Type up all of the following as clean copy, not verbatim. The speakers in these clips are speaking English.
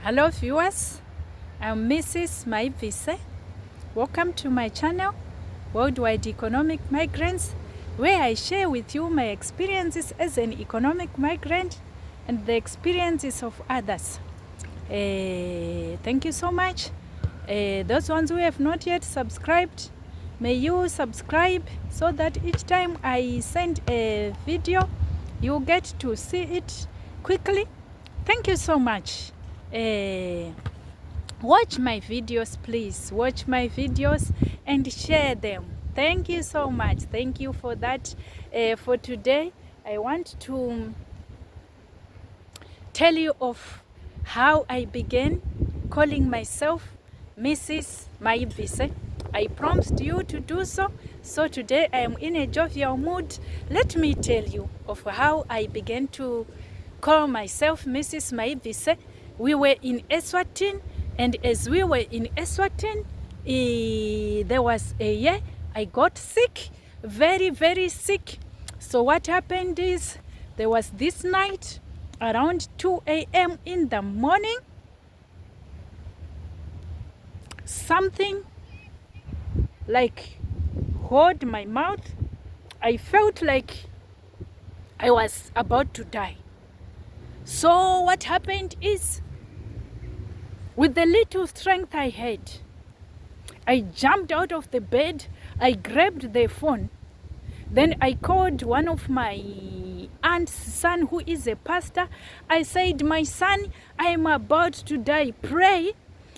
Hello viewers, I'm Mrs. Maibvise. Welcome to my channel, Worldwide Economic Migrants, where I share with you my experiences as an economic migrant and the experiences of others. Thank you so much. Those ones who have not yet subscribed, may you subscribe so that each time I send a video, you get to see it quickly. Thank you so much. Watch my videos, please. Watch my videos and share them. Thank you so much. Thank you for that. For today, I want to tell you of how I began calling myself Mrs. Maibvise. I promised you to do so. So today I am in a jovial mood. Let me tell you of how I began to call myself Mrs. Maibvise. We were in Eswatini, and as we were in Eswatini, there was a year I got sick, very, very sick. So what happened is, there was this night around 2 a.m. in the morning, something like hold my mouth. I felt like I was about to die. So what happened is, with the little strength I had, I jumped out of the bed, I grabbed the phone, then I called one of my aunt's son who is a pastor. I said, my son, I am about to die, pray.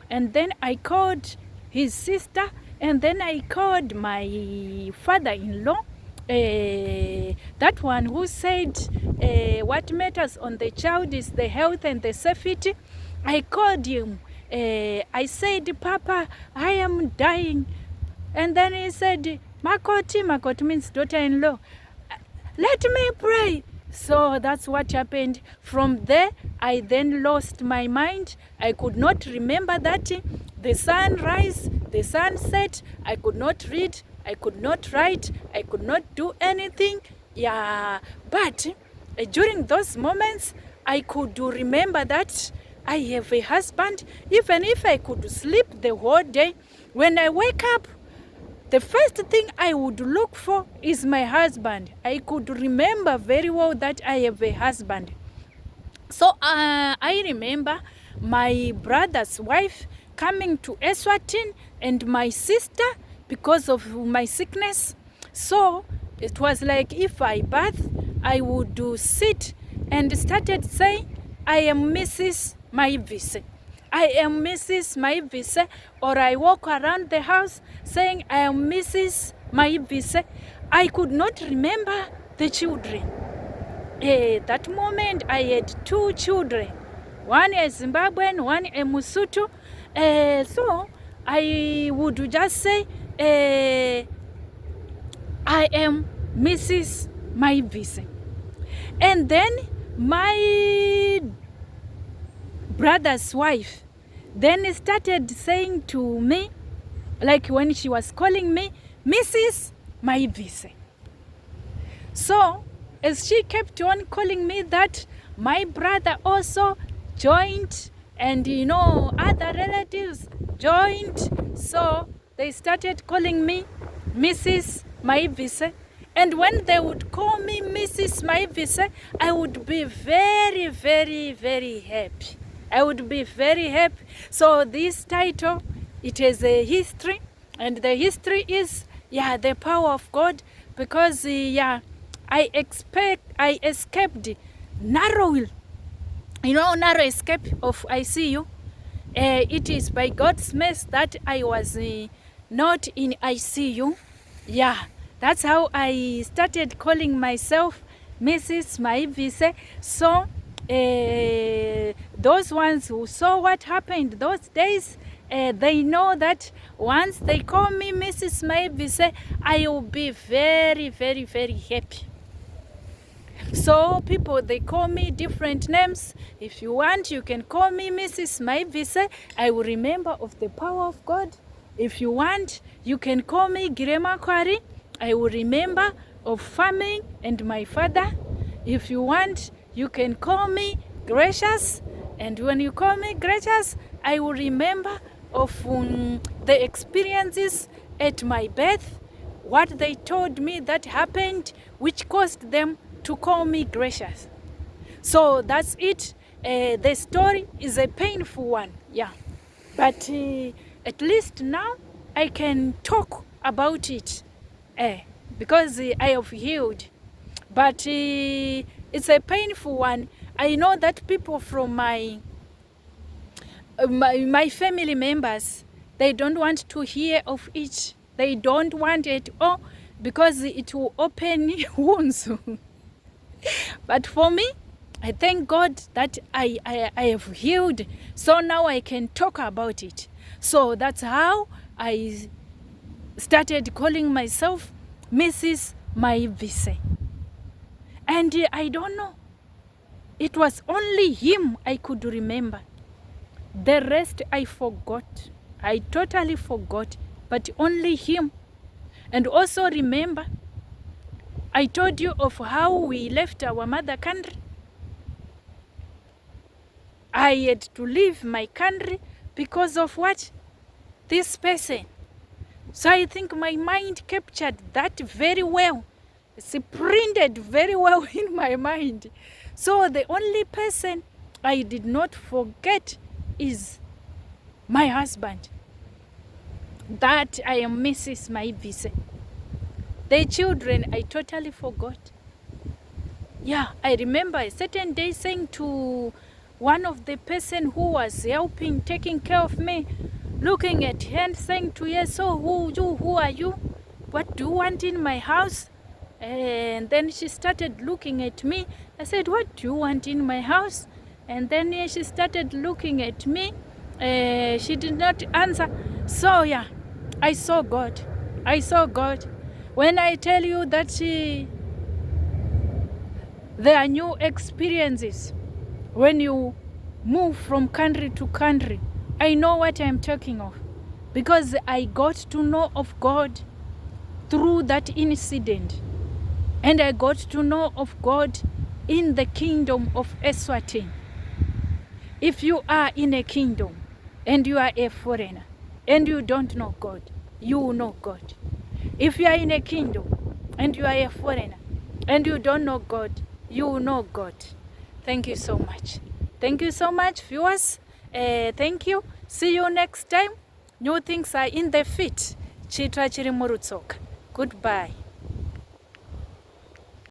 And then I called his sister, and then I called my father-in-law, that one who said what matters on the child is the health and the safety. I called him. I said, Papa, I am dying. And then he said, Makoti, Makoti means daughter-in-law, let me pray. So that's what happened. From there, I then lost my mind. I could not remember that. The sun rise, the sun set. I could not read, I could not write, I could not do anything. Yeah, but during those moments, I could remember that I have a husband. Even if I could sleep the whole day, when I wake up, the first thing I would look for is my husband. I could remember very well that I have a husband. So I remember my brother's wife coming to Eswatini and my sister because of my sickness. So it was like if I bath, I would sit and started saying, I am Mrs. Maibvise. I am Mrs. Maibvise. Or I walk around the house saying, I am Mrs. Maibvise. I could not remember the children. That moment I had 2 children. One a Zimbabwean, one a Musutu. So I would just say, I am Mrs. Maibvise. And then my brother's wife then started saying to me, like when she was calling me, Mrs. Maibvise. So as she kept on calling me that, my brother also joined, and other relatives joined. So they started calling me Mrs. Maibvise. And when they would call me Mrs. Maibvise, I would be very, very, very happy. I would be very happy. So this title, it has a history, and the history is, the power of God, because, I escaped narrow escape of ICU. It is by God's mercy that I was not in ICU. That's how I started calling myself Mrs. Maibvise. So those ones who saw what happened those days, they know that once they call me Mrs. Maibvise, I will be very, very, very happy. So people, they call me different names. If you want, you can call me Mrs. Maibvise. I will remember of the power of God. If you want, you can call me Girema Kwari. I will remember of farming and my father. If you want, you can call me Gracious. And when you call me gracious, I will remember of the experiences at my birth, what they told me that happened, which caused them to call me gracious. So that's it. The story is a painful one, yeah. But at least now I can talk about it because I have healed. But it's a painful one. I know that people from my family members, they don't want to hear of it. They don't want it because it will open wounds. But for me, I thank God that I have healed, so now I can talk about it. So that's how I started calling myself Mrs. Maibvise. And I don't know, it was only him I could remember. The rest I forgot. I totally forgot, but only him. And also remember, I told you of how we left our mother country. I had to leave my country because of what? This person. So I think my mind captured that very well. It's printed very well in my mind. So the only person I did not forget is my husband. That I am Mrs. Maibvise. The children, I totally forgot. Yeah, I remember a certain day saying to one of the person who was helping, taking care of me, looking at her and saying to her, so who are you? What do you want in my house? And then she started looking at me. I said, what do you want in my house? And then she started looking at me. She did not answer. So yeah, I saw God. I saw God. When I tell you that there are new experiences when you move from country to country, I know what I'm talking of, because I got to know of God through that incident. And I got to know of God in the kingdom of Eswatini. If you are in a kingdom and you are a foreigner and you don't know God, you will know God. If you are in a kingdom and you are a foreigner and you don't know God, you will know God. Thank you so much. Thank you so much, viewers. Thank you. See you next time. New things are in the feet. Chitra chiri murutsoka. Goodbye.